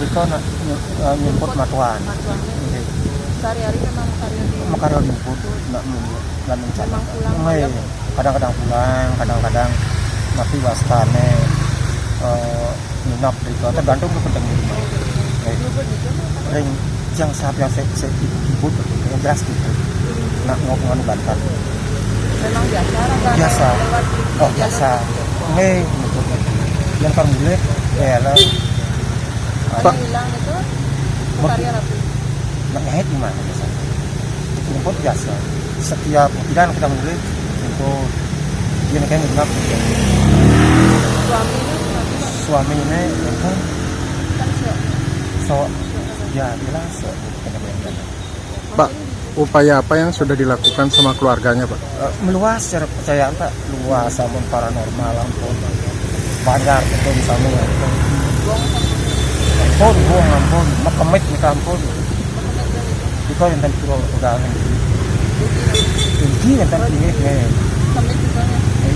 mereka nak nyumput matuan. Sehari-hari memang Makarya nyumput nak mencari. Memang pulang. Kadang-kadang pulang, kadang-kadang mati wastane nginap mereka tergantung kepada rumah. Ring yang saat yang saya ikut yang jelas gitu. Nak ngomong Banten. Memang Biasa. Oh biasa. Yang kan boleh ya lah. Pak hilang itu Karya Rapi. Nak ngehit gimana biasa? Nyumput biasa. Setiap tidak kita boleh untuk dia kan nginap. Suami ini kan ya jelas. Pak, upaya apa yang sudah dilakukan sama keluarganya, Pak? Meluas secara kepercayaan, Pak. Luas sama paranormal, ampun. Banyak itu misalnya ampun, makemit di kampung. Itu yang tadi pulau udah tinggi yang tadi ini.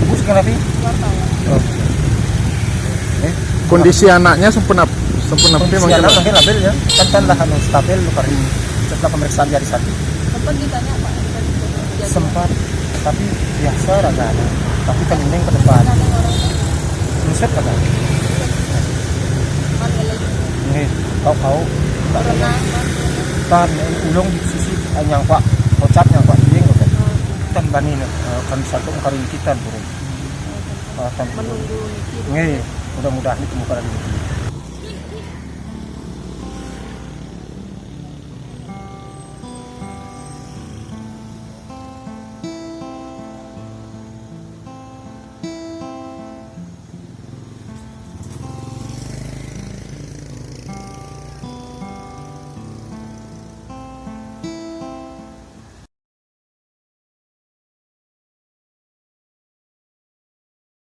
Ibu sekarang apa? Kondisi anaknya sempurna Kondisi anak mungkin labil ya. Kan lah stabil setelah pemeriksaan jari sakit. Sempat ditanya Pak? Sempat, tapi biasa raga. Tapi kan ini ke depan. Muset kata. Ini kau kan ulung di sisi yang Pak kocap yang Pak ding kan. Kan bani kan satu kali kita burung. Kan menunggu. Mudah-mudahan ditemukan lagi.